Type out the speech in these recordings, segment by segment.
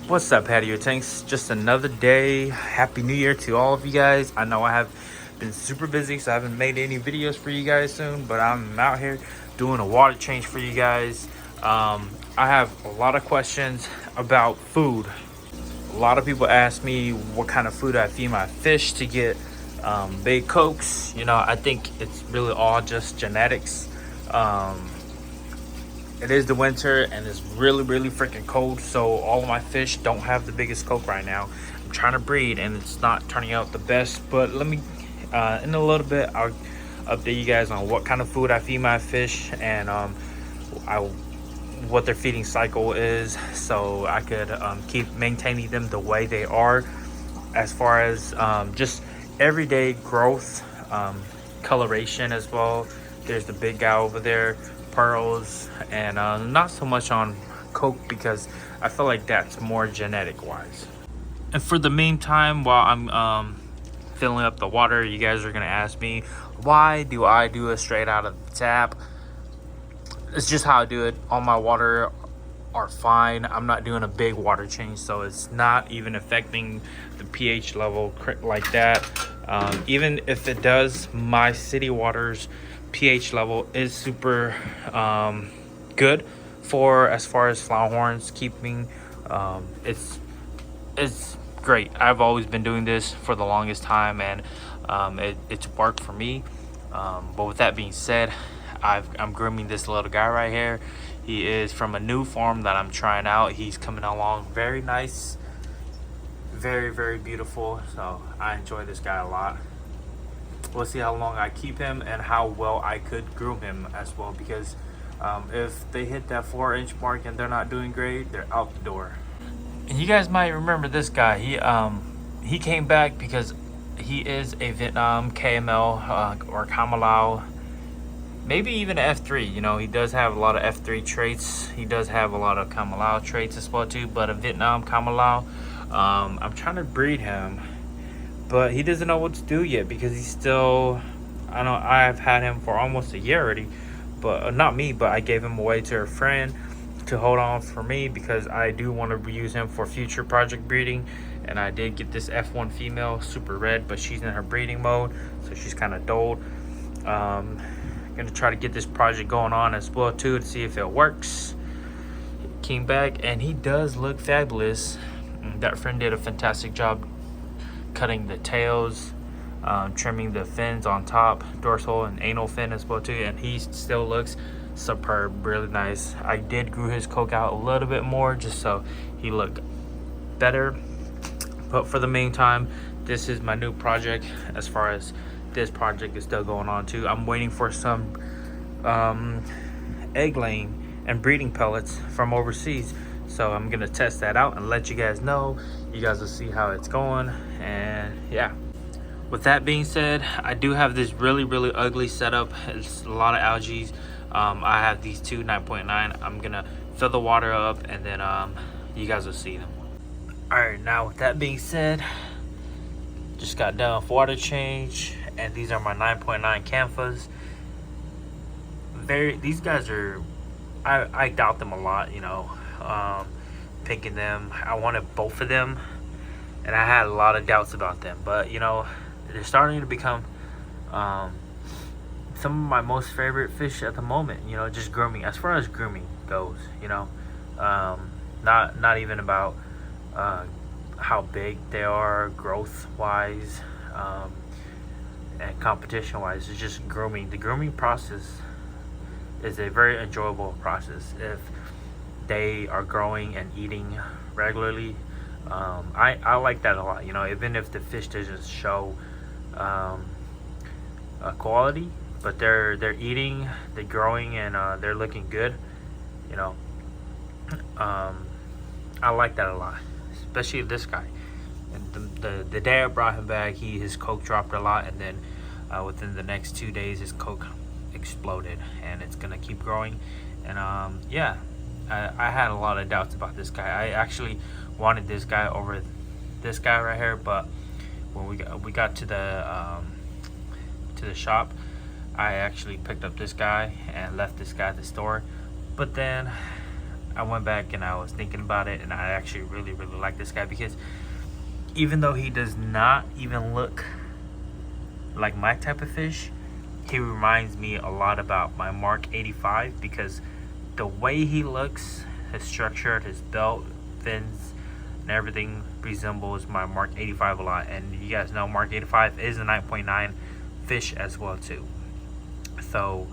What's up, Patio Tanks? Just another day. Happy New Year to all of you guys. I know I have been super busy, so I haven't made any videos for you guys soon, but I'm out here doing a water change for you guys. I have a lot of questions about food. A lot of people ask me what kind of food I feed my fish to get big cokes. I think it's really all just genetics. It is the winter and it's really freaking cold, so all of my fish don't have the biggest coke right now. I'm trying to breed and it's not turning out the best, but let me in a little bit I'll update you guys on what kind of food I feed my fish and what their feeding cycle is, so I could keep maintaining them the way they are as far as just everyday growth, coloration as well. There's the big guy over there, pearls, and not so much on coke because I feel like that's more genetic wise. And for the meantime, while I'm filling up the water, you guys are gonna ask me, why do I do it straight out of the tap? It's just how I do it. All my water are fine. I'm not doing a big water change, so it's not even affecting the pH level like that. Even if it does, my city waters pH level is super good for as far as Flowerhorns keeping. It's great. I've always been doing this for the longest time, and it's worked for me. But with that being said, I'm grooming this little guy right here. He is from a new farm that I'm trying out. He's coming along very nice, very beautiful, so I enjoy this guy a lot. We'll see how long I keep him and how well I could groom him as well, because if they hit that 4-inch mark and they're not doing great, they're out the door. And you guys might remember this guy. He came back because he is a Vietnam KML or Kamalau, maybe even an F3. He does have a lot of F3 traits. He does have a lot of Kamalau traits as well too, but a Vietnam Kamalau. I'm trying to breed him, but he doesn't know what to do yet because he's still, I've had him for almost a year already, but not me, but I gave him away to a friend to hold on for me because I do want to reuse him for future project breeding. And I did get this F1 female, super red, but she's in her breeding mode, so she's kind of dulled. Gonna try to get this project going on as well too to see if it works. He came back and he does look fabulous. That friend did a fantastic job cutting the tails, trimming the fins on top, dorsal and anal fin as well too, and he still looks superb, really nice. I did grew his coke out a little bit more just so he looked better, but for the meantime, this is my new project. As far as this project is still going on too, I'm waiting for some egg laying and breeding pellets from overseas, so I'm gonna test that out and let you guys know. You guys will see how it's going, and yeah. With that being said, I do have this really ugly setup. It's a lot of algae. I have these two 9.9. I'm gonna fill the water up and then you guys will see them. All right, now with that being said, just got done with water change, and these are my 9.9 Canfas. These guys are, I doubt them a lot, picking them. I wanted both of them, and I had a lot of doubts about them, but they're starting to become some of my most favorite fish at the moment. Just grooming, as far as grooming goes, not even about how big they are growth wise and competition wise. It's just grooming. The grooming process is a very enjoyable process if they are growing and eating regularly. I like that a lot. Even if the fish doesn't show quality, but they're eating, they're growing, and they're looking good. I like that a lot, especially this guy. And the day I brought him back, his coke dropped a lot, and then within the next 2 days his coke exploded, and it's gonna keep growing. And yeah, I had a lot of doubts about this guy. I actually wanted this guy over this guy right here, but when we got to the shop, I actually picked up this guy and left this guy at the store. But then I went back and I was thinking about it, and I actually really like this guy, because even though he does not even look like my type of fish, he reminds me a lot about my Mark 85, because the way he looks, his structure, his belt, fins, and everything resembles my Mark 85 a lot. And you guys know Mark 85 is a 9.9 fish as well too. So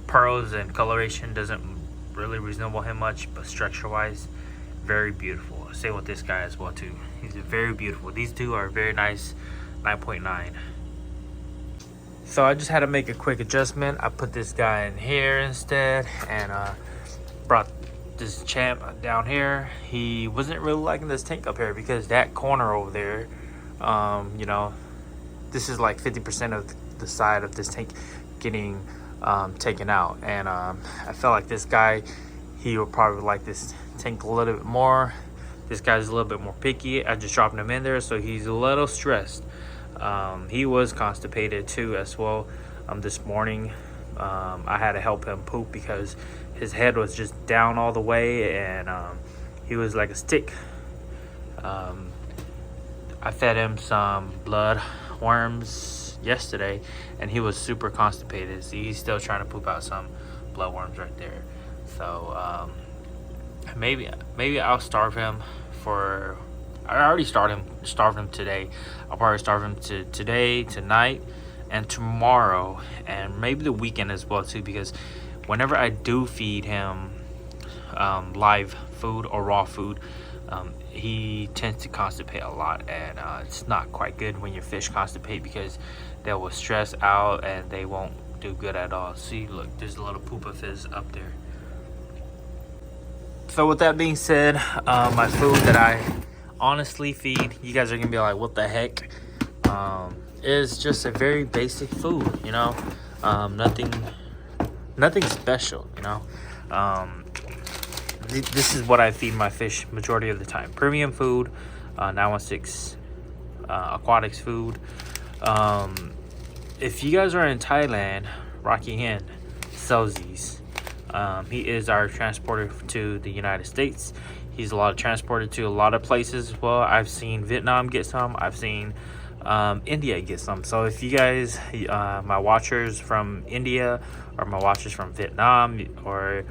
pearls and coloration doesn't really resemble him much, but structure wise, very beautiful. Same with this guy as well too. He's very beautiful. These two are very nice 9.9. So I just had to make a quick adjustment. I put this guy in here instead, and brought this champ down here. He wasn't really liking this tank up here, because that corner over there, you know, this is like 50% of the side of this tank getting taken out. And I felt like this guy, he would probably like this tank a little bit more. This guy's a little bit more picky. I just dropped him in there, so he's a little stressed. He was constipated too as well. This morning I had to help him poop, because his head was just down all the way, and he was like a stick. I fed him some blood worms yesterday, and he was super constipated. See, he's still trying to poop out some blood worms right there. So maybe I'll starve him for, I already starved him today. I'll probably starve him today, tonight, and tomorrow, and maybe the weekend as well too, because whenever I do feed him live food or raw food, he tends to constipate a lot, and it's not quite good when your fish constipate, because they will stress out and they won't do good at all. See, look, there's a little poop of his up there. So with that being said, my food that I honestly feed, you guys are gonna be like, what the heck, is just a very basic food, you know. Nothing special, you know. This is what I feed my fish majority of the time: premium food, 916 aquatics food. If you guys are in Thailand, Rocky Hen sells these. He is our transporter to the United States. He's a lot of transported to a lot of places as well. I've seen Vietnam get some. I've seen India get some. So if you guys, my watchers from India, or my watchers from Vietnam, or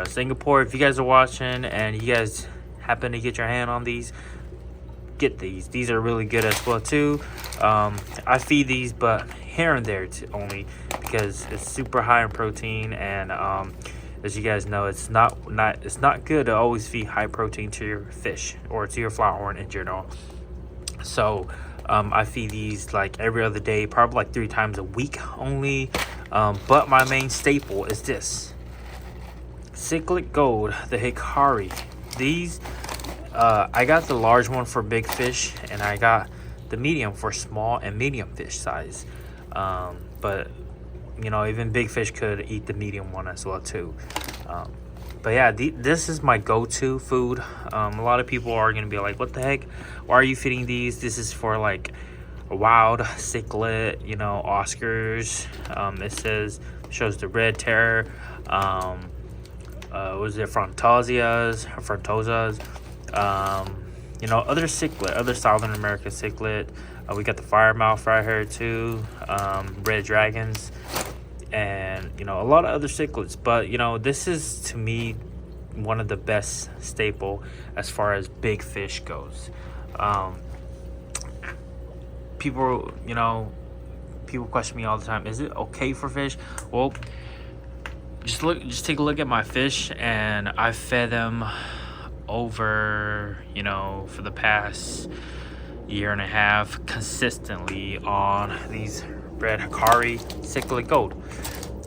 Singapore, if you guys are watching and you guys happen to get your hand on these, get these. These are really good as well too. I feed these, but here and there only, because it's super high in protein, and as you guys know, it's not good to always feed high protein to your fish or to your Flowerhorn in general. So I feed these like every other day, probably like 3 times a week only. But my main staple is this Cichlid Gold, the Hikari. These I got the large one for big fish, and I got the medium for small and medium fish size. But you know, even big fish could eat the medium one as well too. But yeah, this is my go-to food. A lot of people are gonna be like, what the heck, why are you feeding these? This is for like wild cichlid, you know, Oscars. It shows the red terror, was it frontosias, you know, other cichlid, other Southern American cichlid. We got the firemouth right here too, red dragons, and you know, a lot of other cichlids. But you know, this is to me one of the best staple as far as big fish goes. People, you know, people question me all the time, is it okay for fish? Well, just take a look at my fish, and I fed them over, you know, for the past year and a half consistently on these red Hikari Cichlid Gold.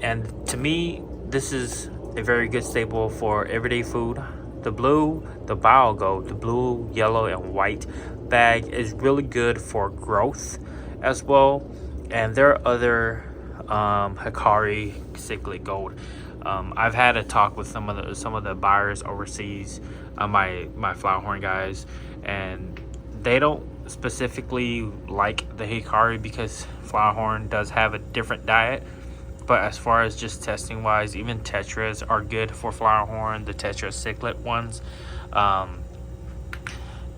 And to me, this is a very good staple for everyday food. The blue, the Bio Gold, the blue, yellow, and white bag is really good for growth as well. And there are other Hikari Cichlid Gold. I've had a talk with some of the buyers overseas, my Flowerhorn guys, and they don't specifically like the Hikari because Flowerhorn does have a different diet. But as far as just testing wise, even tetras are good for Flowerhorn, the tetra cichlid ones.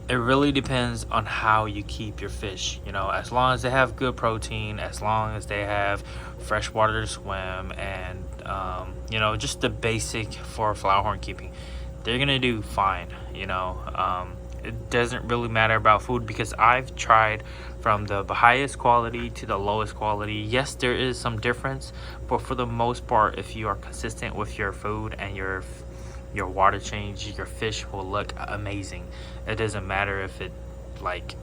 It really depends on how you keep your fish. You know, as long as they have good protein, as long as they have fresh water to swim, and you know, just the basic for Flowerhorn keeping, they're gonna do fine. You know, it doesn't really matter about food, because I've tried from the highest quality to the lowest quality. Yes, there is some difference, but for the most part, if you are consistent with your food and your water change, your fish will look amazing. It doesn't matter if it like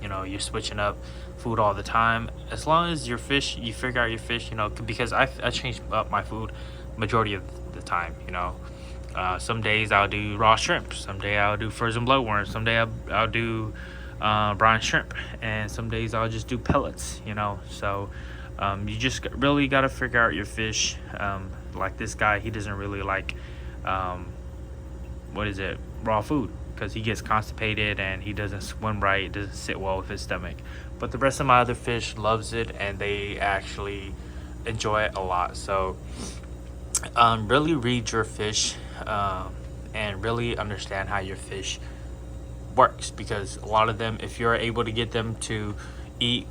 you know, you're switching up food all the time. As long as your fish, you figure out your fish, you know, because I change up my food majority of the time. You know, some days I'll do raw shrimp, some day I'll do frozen blowworms, some day I'll do brine shrimp, and some days I'll just do pellets. You know, so you just really got to figure out your fish. Like this guy, he doesn't really like raw food, because he gets constipated and he doesn't swim right, it doesn't sit well with his stomach. But the rest of my other fish loves it, and they actually enjoy it a lot. So really read your fish, and really understand how your fish works, because a lot of them, if you're able to get them to eat,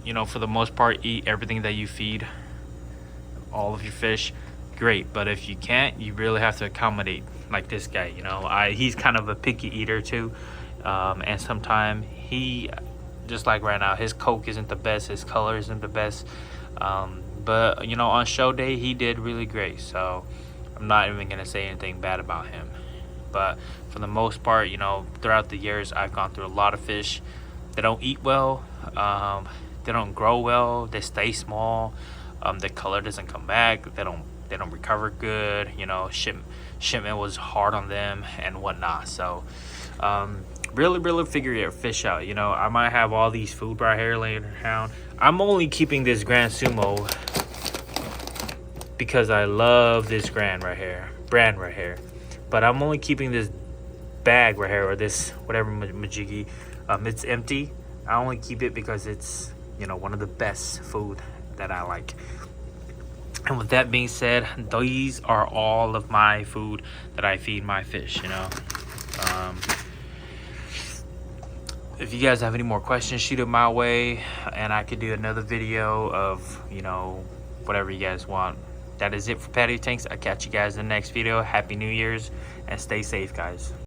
you know, for the most part, eat everything that you feed all of your fish, great. But if you can't, you really have to accommodate, like this guy. You know, he's kind of a picky eater too, and sometimes he, just like right now, his coke isn't the best, his color isn't the best, but you know, on show day he did really great, so I'm not even gonna say anything bad about him. But for the most part, you know, throughout the years, I've gone through a lot of fish that don't eat well, they don't grow well, they stay small, the color doesn't come back, they don't recover good. You know, shipment was hard on them and whatnot. So really figure your fish out. You know, I might have all these food right here laying around. I'm only keeping this Grand Sumo because I love this brand right here, but I'm only keeping this bag right here, or this whatever majiggy. It's empty. I only keep it because it's, you know, one of the best food that I like. And with that being said, these are all of my food that I feed my fish. You know, if you guys have any more questions, shoot it my way, and I could do another video of, you know, whatever you guys want. That is it for Patio Tanks. I'll catch you guys in the next video. Happy New Year's, and stay safe, guys.